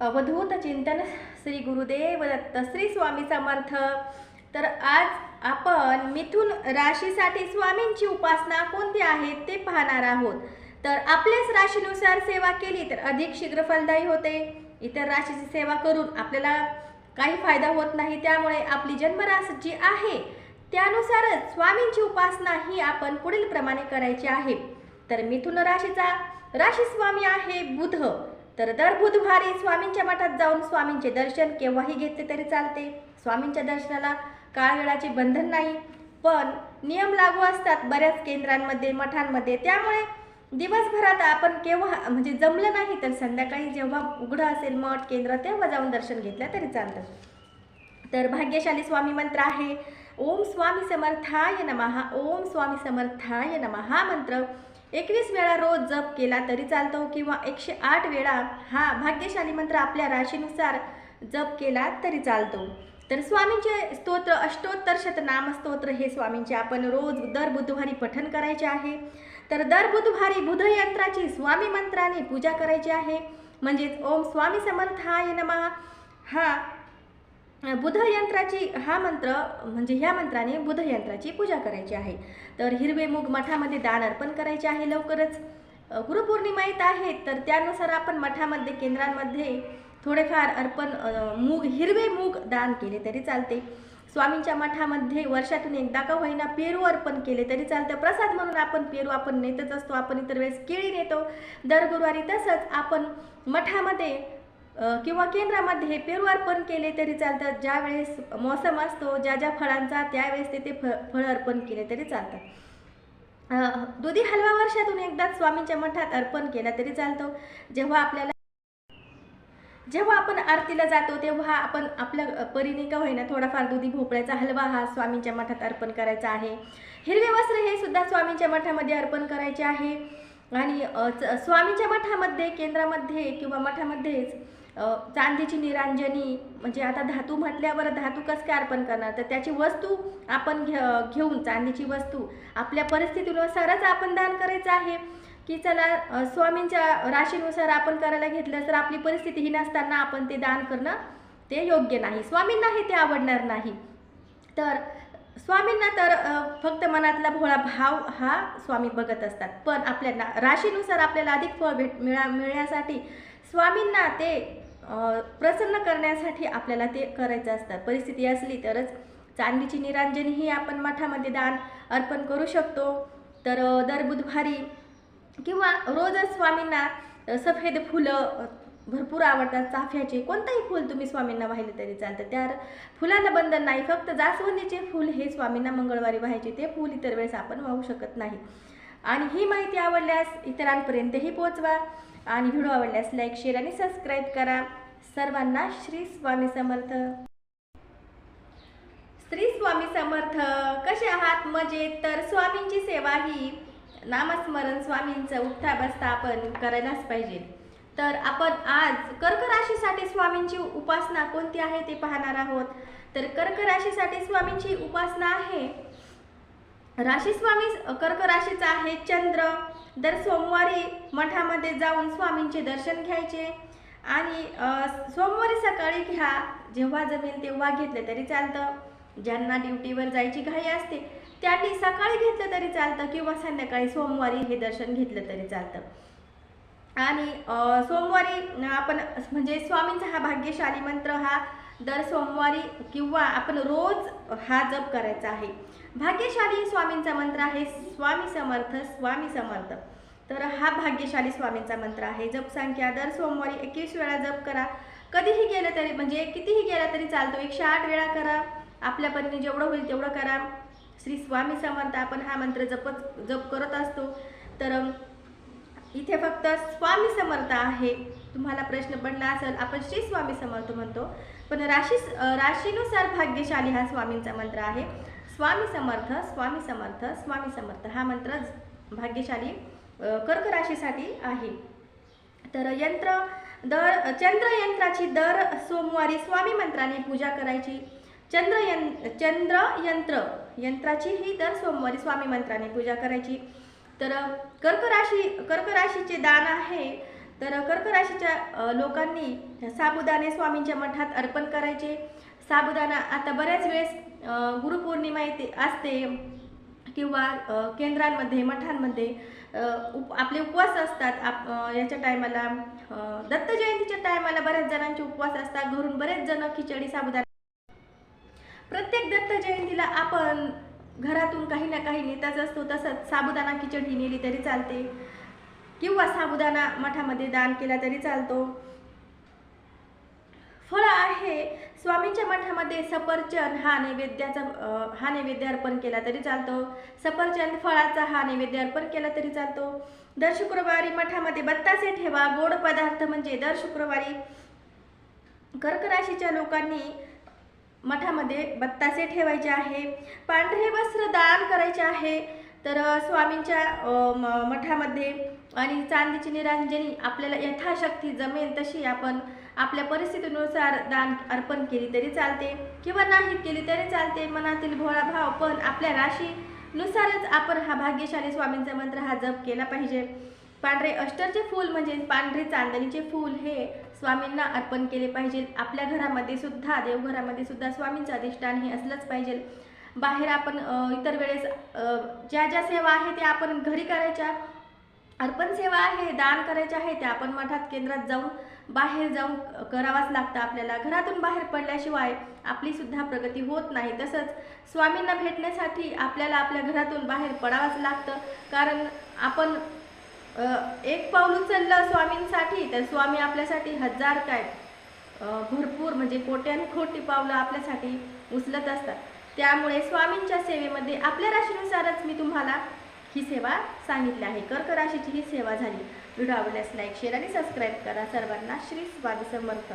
अवधूत चिंतन श्री गुरुदेव दत्त श्री स्वामी समर्थ। तर आज आपण मिथुन राशीसाठी स्वामींची उपासना कोणती आहे ते पाहणार आहोत। तर आपल्याच राशीनुसार सेवा केली तर अधिक शीघ्र फलदायी होते। इतर राशीची सेवा करून आपल्याला काही फायदा होत नाही, त्यामुळे आपली जन्मराशी जी आहे त्यानुसारच स्वामींची उपासना ही आपण पुढील प्रमाणे करायची आहे। तर मिथुन राशीचा राशी स्वामी आहे बुध। तर दर बुधवारी स्वामींच्या मठात जाऊन स्वामींचे दर्शन केव्हाही घेतले तरी चालते। स्वामींच्या दर्शनाला काळ वेळाचे बंधन नाही, पण नियम लागू असतात बऱ्याच केंद्रांमध्ये मठांमध्ये। त्यामुळे दिवसभरात आपण केव्हा म्हणजे जमलं नाही तर संध्याकाळी जेव्हा उघडं असेल मठ केंद्र तेव्हा जाऊन दर्शन घेतलं तरी चालतं। तर भाग्यशाली स्वामी मंत्र आहे ओम स्वामी समर्थाय नमः। ओम स्वामी समर्थाय नमः हा मंत्र 21 वेळा रोज जप केला तरी चालतो, किंवा 108 वेळा हा भाग्यशाली मंत्र आपल्या राशीनुसार जप केला तरी चालतो। तर स्वामींचे स्तोत्र अष्टोत्तर शतनाम स्तोत्र हे स्वामींचे आपण रोज दर बुधवारी पठण करायचे आहे। तर दर बुधवारी बुध यंत्राची स्वामी मंत्राने पूजा करायची आहे, म्हणजेच ओम स्वामी समर्थाय नमः हा बुध यंत्राची हा मंत्र म्हणजे ह्या मंत्राने बुध यंत्राची पूजा करायची आहे। तर हिरवे मूग मठामध्ये दान अर्पण करायचे आहे। लवकरच गुरुपौर्णिमा येत आहे, तर त्यानुसार आपण मठामध्ये केंद्रांमध्ये थोडेफार अर्पण हिरवे मूग दान केले तरी चालते। स्वामींच्या मठामध्ये वर्षातून एकदा का होईना पेरू अर्पण केले तरी चालतं। प्रसाद म्हणून आपण पेरू आपण नेतच असतो, आपण इतर वेळेस केळी नेतो दर गुरुवारी। तसंच आपण मठामध्ये किंवा केंद्रामध्ये पेरू अर्पण केले तरी चालतात। ज्या वेळेस मोसम असतो ज्या ज्या फळांचा त्यावेळेस ते फळ अर्पण केले तरी चालतात। दुधी हलवा वर्षातून एकदा स्वामींच्या मठात अर्पण केला तरी चालतो। जेव्हा आपण आरतीला जातो तेव्हा आपण आपल्या परीने का होईना थोडाफार दुधी भोपळ्याचा हलवा हा स्वामींच्या मठात अर्पण करायचा आहे। हिरवे वस्त्र हे सुद्धा स्वामींच्या मठामध्ये अर्पण करायचे आहे। आणि स्वामींच्या मठामध्ये केंद्रामध्ये किंवा मठामध्येच चांदीची निरांजनी, म्हणजे आता धातू म्हटल्यावर धातू कसं काय अर्पण करणार, तर त्याची वस्तू आपण घेऊन चांदीची वस्तू आपल्या परिस्थितीनुसारच आपण दान करायचं आहे। की चला स्वामींच्या राशीनुसार आपण करायला घेतलं तर आपली परिस्थिती ही नसताना आपण ते दान करणं ते योग्य नाही, स्वामींना हे ते आवडणार नाही। तर स्वामींना तर फक्त मनातला भोळा भाव हा स्वामी बघत असतात, पण आपल्याला राशीनुसार आपल्याला अधिक फळ मिळण्यासाठी स्वामींना ते प्रसन्न करण्यासाठी आपल्याला ते करायचं असतं। परिस्थिती असली तरच चांदीची निरांजनी ही आपण मठामध्ये दान अर्पण करू शकतो। तर दर बुधवारी किंवा रोजच स्वामींना सफेद फुलं भरपूर आवडतात, चाफ्याचे कोणताही फूल तुम्ही स्वामींना वाहिले तरी चालतं। त्या फुलाला बंधन नाही, फक्त जास्वंदीचे फूल हे स्वामींना मंगळवारी व्हायचे, ते फूल इतर वेळेस आपण वाहू शकत नाही। आणि ही माहिती आवडल्यास इतरांपर्यंतही पोहोचवा, आणि व्हिडिओ आवडल्यास लाईक शेअर आणि सबस्क्राईब करा। सर्वांना श्री स्वामी समर्थ। श्री स्वामी समर्थ। कसे आहात? मजेत? तर स्वामींची सेवा ही नामस्मरण स्वामींचं उठता बसता आपण करायलाच पाहिजे। तर आपण आज कर्क राशीसाठी स्वामींची उपासना कोणती आहे ते पाहणार आहोत। तर कर्क राशीसाठी स्वामींची उपासना आहे राशी स्वामी कर्क राशीचा आहे चंद्र। दर सोमवारी मठामध्ये जाऊन स्वामींचे दर्शन घ्यायचे, आणि सोमवारी सकाळी घ्या, जेव्हा जमेल तेव्हा घेतले तरी चालतं। ज्यांना ड्युटीवर जायची घाई असते त्यांनी सकाळी घेतलं तरी चालतं, किंवा संध्याकाळी सोमवारी हे दर्शन घेतलं तरी चालतं। आणि सोमवारी आपण म्हणजे स्वामींचा हा भाग्यशाली मंत्र हा दर सोमवारी किंवा आपण रोज हा जप करायचा आहे। भाग्यशाली स्वामींचा मंत्र आहे स्वामी समर्थ स्वामी समर्थ। तर हा भाग्यशाली स्वामींचा मंत्र आहे। जप संख्या दर सोमवारी 21 वेळा जप करा। कधीही केलं तरी म्हणजे कितीही केला तरी चालतो, 108 वेळा करा, आपल्या परीने जेवढं होईल तेवढं करा। श्री स्वामी समर्थ आपण हा मंत्र जप करत असतो। तर इथे फक्त स्वामी समर्थ आहे। तुम्हाला प्रश्न पडला असेल आपण श्री स्वामी समर्थ म्हणतो, पण राशीनुसार भाग्यशाली हा स्वामींचा मंत्र आहे स्वामी समर्थ स्वामी समर्थ स्वामी समर्थ हा मंत्र भाग्यशाली कर्क राशीसाठी आहे। तर चंद्र यंत्राची दर सोमवारी स्वामी मंत्राने पूजा करायची। चंद्र यंत्राची ही दर सोमवारी स्वामी मंत्राने पूजा करायची। तर कर्क राशीचे दान आहे तर कर्क राशीच्या लोकांनी साबुदाणे स्वामींच्या मठात अर्पण करायचे. साबुदाणा आता बऱ्याच वेळेस गुरुपौर्णिमा येते असते किंवा केंद्रांमध्ये मठांमध्ये आपले उपवास असतात. याच्या टायमाला दत्त जयंतीच्या टायमाला बऱ्याच जणांचे उपवास असतात. घरून बरेच जण खिचडी साबुदाणा प्रत्येक दत्त जयंतीला आपण घरातून काही ना काही नेताच असतो. तसंच साबुदाणा खिचडी नेली तरी चालते किंवा साबुदाणा मठामध्ये दान केला तरी चालतो. फळ आहे स्वामींच्या मठामध्ये सफरचंद हा नैवेद्य अर्पण केला तरी चालतो. सफरचंद फळाचा हा नैवेद्य अर्पण केला तरी चालतो. दर शुक्रवारी मठामध्ये बत्तासे ठेवा. गोड पदार्थ म्हणजे दर शुक्रवारी कर्क राशीच्या लोकांनी मठामध्ये बत्तासे ठेवायचे आहे. पांढरे वस्त्र दान करायचे आहे. तर स्वामींच्या मठामध्ये आणि चांदीची निरांजनी आपल्याला यथाशक्ती जमेल तशी आपण आपल्या परिस्थितीनुसार दान अर्पण केली तरी चालते किंवा नाही केली तरी चालते. मनातील भोळा भाव पण आपल्या राशीनुसारच आपण हा भाग्यशाली स्वामींचा मंत्र हा जप केला पाहिजे. पांढरे अष्टरचे फूल म्हणजे पांढरे चांदणीचे फूल हे स्वामींना अर्पण केले पाहिजे. आपल्या घरामध्ये सुद्धा देवघरामध्ये सुद्धा स्वामींचं अधिष्ठान हे असलंच पाहिजे. बाहेर आपण इतर वेळेस ज्या ज्या सेवा आहे त्या आपण घरी करायच्या. अर्पण सेवा आहे दान करायचे आहे त्या आपण मठात केंद्रात जाऊन बाहेर जाऊन करावाच लागतं. आपल्याला घरातून बाहेर पडल्याशिवाय आपली सुद्धा प्रगती होत नाही. तसंच स्वामींना भेटण्यासाठी आपल्याला आपल्या घरातून बाहेर पडावंच लागतं. कारण आपण एक पाऊल उचललं स्वामींसाठी तर स्वामी आपल्यासाठी हजार काय भरपूर म्हणजे कोट्याने खोटी पावलं आपल्यासाठी उचलत असतात. त्यामुळे स्वामींच्या सेवेमध्ये आपल्या राशीनुसारच मी तुम्हाला ही सेवा सांगितली आहे. कर्क राशीची ही सेवा झाली. व्हिडिओ आवडल्यास लाईक शेअर आणि सबस्क्राईब करा. सर्वांना श्री स्वामी समर्थ.